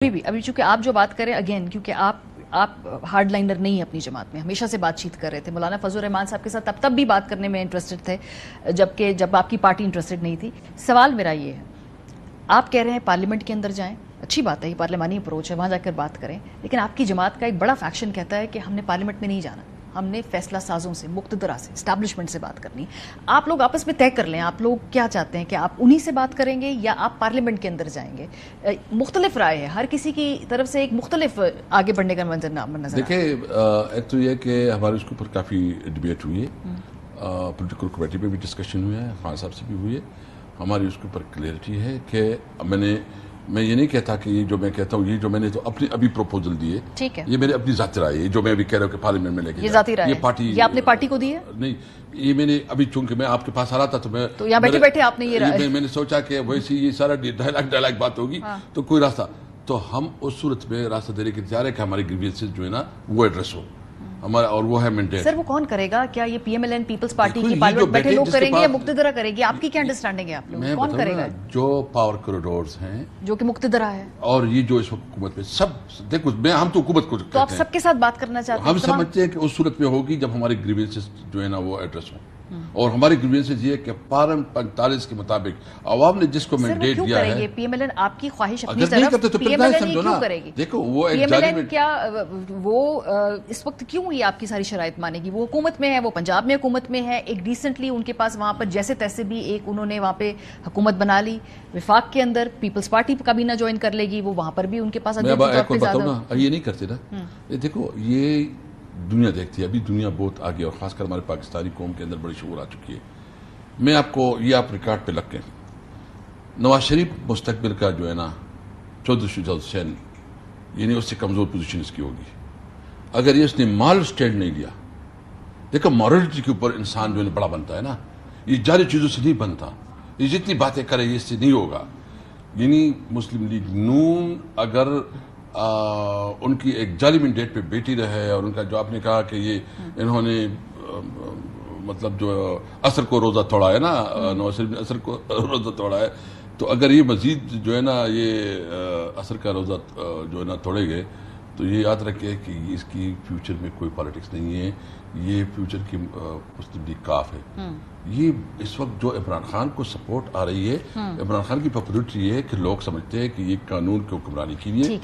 ابھی چونکہ آپ جو بات کریں اگین کیونکہ آپ ہارڈ لائنر نہیں ہیں اپنی جماعت میں، ہمیشہ سے بات چیت کر رہے تھے مولانا فضل الرحمان صاحب کے ساتھ تب بھی بات کرنے میں انٹرسٹڈ تھے جب آپ کی پارٹی انٹرسٹڈ نہیں تھی. سوال میرا یہ ہے، آپ کہہ رہے ہیں پارلیمنٹ کے اندر جائیں، اچھی بات ہے، یہ پارلیمانی اپروچ ہے، وہاں جا کر بات کریں، لیکن آپ کی جماعت کا ایک بڑا فیکشن کہتا ہے کہ ہم نے پارلیمنٹ میں نہیں جانا، ہم نے فیصلہ سازوں سے، مقتدرہ سے، اسٹیبلشمنٹ سے بات کرنی. آپ لوگ آپس میں طے کر لیں، آپ لوگ کیا چاہتے ہیں کہ آپ انہی سے بات کریں گے یا آپ پارلیمنٹ کے اندر جائیں گے؟ مختلف رائے ہے، ہر کسی کی طرف سے ایک مختلف آگے بڑھنے کا منظر نظر. دیکھیں ایک تو یہ کہ ہمارے اس کے اوپر کافی ڈبیٹ ہوئی ہے، پولیٹیکل کمیٹی میں بھی ڈسکشن ہوئی ہے، خان صاحب سے بھی ہوئی ہے. ہماری اس کے اوپر کلیئرٹی ہے کہ میں یہ نہیں کہتا کہ یہ جو میں کہتا ہوں، یہ جو میں نے تو اپنی ابھی پروپوزل دی ہے، یہ میرے اپنی ذاتی رائے ہے، جو میں ابھی کہہ رہا ہوں کہ پارلیمنٹ میں لے کے یہ ذاتی رائے پارٹی، یہ آپ نے پارٹی کو دی ہے؟ نہیں، یہ میں نے ابھی چونکہ میں آپ کے پاس آ رہا تھا تو یہاں بیٹھے بیٹھے آپ نے یہ رائے، میں نے سوچا کہ ویسی یہ سارا ڈائلاگ بات ہوگی تو کوئی راستہ، تو ہم اس صورت میں راستہ دینے کے انتظار ہے کہ ہماری گریوینسز جو ہے نا وہ ایڈریس ہو ہمارا، اور وہ ہے مینڈیٹ. سر وہ کون کرے گا؟ کیا یہ P M L N Peoples Party کی پارلیمنٹ بیٹھے لوگ کریں گے یا مقتدرہ کرے گی؟ آپ کی کیا انڈرسٹینڈنگ ہے؟ آپ لوگ کون کرے گا؟ جو پاور کوریڈورز ہیں جو کہ مقتدرہ ہے، اور یہ جو اس وقت حکومت میں سب دیکھو، ہم تو حکومت کو کہتے ہیں، تو آپ سب کے ساتھ بات کرنا چاہتے ہیں؟ ہم سمجھتے ہیں کہ اس صورت میں ہوگی جب ہماری گریوینسز جو ہے نا وہ ایڈریس ہوں، اور ہماری گریوینسز یہ کہ پارلیمنٹ 45 کے مطابق عوام نے جس کو مینڈیٹ دیا ہے. پی ایم ایل این آپ کی خواہش اپنی اگر نہیں کرتے طرف، تو پی ایم ایل این کیوں کرے گی؟ دیکھو وہ پی ایم ایل این کیا وہ اس وقت کیوں یہ آپ کی ساری شرائط مانے گی؟ وہ حکومت میں ہے، وہ پنجاب میں حکومت میں ہے، ایک ڈیسنٹلی ان کے پاس وہاں پر جیسے تیسے بھی ایک انہوں نے وہاں پہ حکومت بنا لی، وفاق کے اندر پیپلز پارٹی کابینہ جوائن کر لے گی، وہ وہاں پر بھی ان کے پاس یہ نہیں کرتے نا. دیکھو یہ دنیا دیکھتی ہے، ابھی دنیا بہت آگے، اور خاص کر ہمارے پاکستانی قوم کے اندر بڑی شعور آ چکی ہے. میں آپ کو یہ آپ ریکارڈ پہ لگ کے، نواز شریف مستقبل کا جو ہے نا 14 حسین، یعنی اس سے کمزور پوزیشن اس کی ہوگی اگر یہ اس نے مال سٹینڈ نہیں لیا. دیکھو مورلٹی کے اوپر انسان جو ہے بڑا بنتا ہے نا، یہ جاری چیزوں سے نہیں بنتا، یہ جتنی باتیں کرے یہ اس سے نہیں ہوگا. یعنی مسلم لیگ نون اگر ان کی ایک جعلی مینڈیٹ پہ بیٹھی رہے، اور ان کا جو آپ نے کہا کہ یہ انہوں نے مطلب جو عصر کو روزہ توڑا ہے نا، نواز شریف نے عصر کو روزہ توڑا ہے، تو اگر یہ مزید جو ہے نا یہ عصر کا روزہ جو ہے نا توڑے گئے، تو یہ یاد رکھے کہ اس کی فیوچر میں کوئی پالیٹکس نہیں ہے، یہ فیوچر کی مسلم لیگ کاف ہے. یہ اس وقت جو عمران خان کو سپورٹ آ رہی ہے، عمران خان کی پاپولرٹی یہ ہے کہ لوگ سمجھتے ہیں کہ یہ قانون کی حکمرانی کے لیے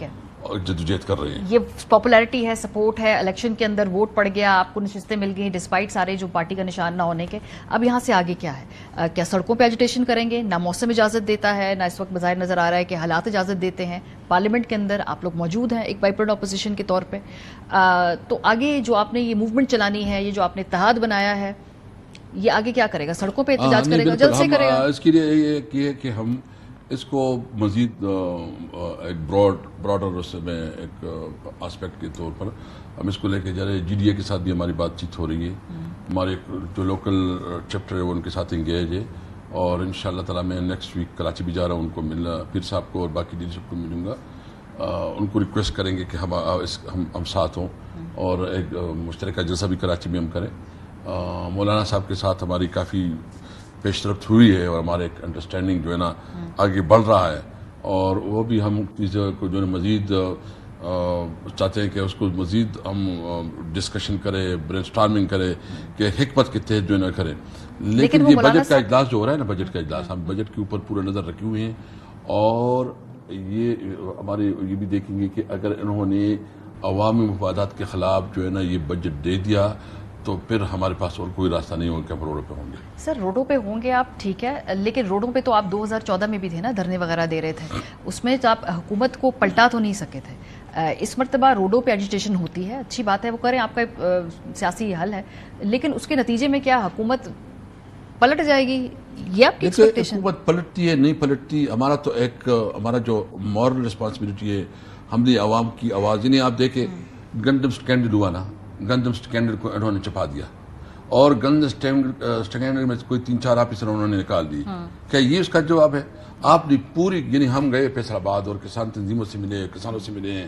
جدوجہد کر رہے ہیں. یہ پاپولیرٹی ہے، سپورٹ ہے، الیکشن کے اندر ووٹ پڑ گیا، آپ کو نشستیں مل گئی ڈسپائٹ سارے جو پارٹی کا نشان نہ ہونے کے. اب یہاں سے آگے کیا ہے؟ کیا سڑکوں پہ ایجیٹیشن کریں گے؟ نہ موسم اجازت دیتا ہے، نہ اس وقت بظاہر نظر آ رہا ہے کہ حالات اجازت دیتے ہیں. پارلیمنٹ کے اندر آپ لوگ موجود ہیں ایک وائبرنٹ اپوزیشن کے طور پہ، تو آگے جو آپ نے یہ موومنٹ چلانی ہے، یہ جو آپ نے اتحاد بنایا ہے، یہ آگے کیا کرے گا؟ سڑکوں پہ احتجاج کرے گا؟ جلد سے کرے گا؟ اس کے لیے یہ ہے کہ ہم اس کو مزید ایک براڈر میں ایک آسپیکٹ کے طور پر ہم اس کو لے کے جا رہے ہیں. جی ڈی اے کے ساتھ بھی ہماری بات چیت ہو رہی ہے، ہمارے جو لوکل چیپٹر ہے وہ ان کے ساتھ انگیج ہے، اور انشاءاللہ تعالیٰ میں نیکسٹ ویک کراچی بھی جا رہا ہوں، ان کو ملنا، پیر صاحب کو اور باقی لیڈرشپ کو ملوں گا. ان کو ریکویسٹ کریں گے کہ ہم ساتھ ہوں، اور ایک مشترکہ جلسہ بھی کراچی میں ہم کریں. مولانا صاحب کے ساتھ ہماری کافی پیش رفت ہوئی ہے، اور ہمارے ایک انڈرسٹینڈنگ جو ہے نا آگے بڑھ رہا ہے، اور وہ بھی ہم چیزوں کو جو ہے مزید چاہتے ہیں کہ اس کو مزید ہم ڈسکشن کریں، برین اسٹارمنگ کریں کہ حکمت کے تحت جو ہے نا کریں. لیکن یہ بجٹ کا اجلاس جو ہو رہا ہے نا، بجٹ کا اجلاس، ہم بجٹ کے اوپر پورا نظر رکھے ہوئے ہیں، اور یہ ہمارے یہ بھی دیکھیں گے کہ اگر انہوں نے عوامی مفادات کے خلاف جو ہے نا یہ بجٹ دے دیا تو پھر ہمارے پاس اور کوئی راستہ نہیں ہوگا کہ ہم روڈوں پہ ہوں گے. سر روڈوں پہ ہوں گے آپ، ٹھیک ہے، لیکن روڈوں پہ تو آپ 2014 میں بھی تھے نا، دھرنے وغیرہ دے رہے تھے، اس میں تو آپ حکومت کو پلٹا تو نہیں سکے تھے. اس مرتبہ روڈوں پہ ایجیٹیشن ہوتی ہے، اچھی بات ہے، وہ کریں، آپ کا سیاسی حل ہے، لیکن اس کے نتیجے میں کیا حکومت پلٹ جائے گی؟ یہ آپ کی ایکسپیکٹیشن؟ حکومت پلٹتی ہے نہیں پلٹتی، ہمارا تو ایک ہمارا جو مورل رسپانسبلٹی ہے، ہم نے عوام کی آواز، یعنی آپ دیکھیں گندم سٹینڈرڈ ہوا نا، گندم سٹینڈرڈ کو انہوں نے چپا دیا، اور گندم سٹینڈرڈ میں کوئی 3-4 آفیسر انہوں نے نکال دی. کیا یہ اس کا جواب ہے؟ آپ نے پوری، یعنی ہم گئے فیصل آباد اور کسان تنظیموں سے ملے، کسانوں سے ملے ہیں،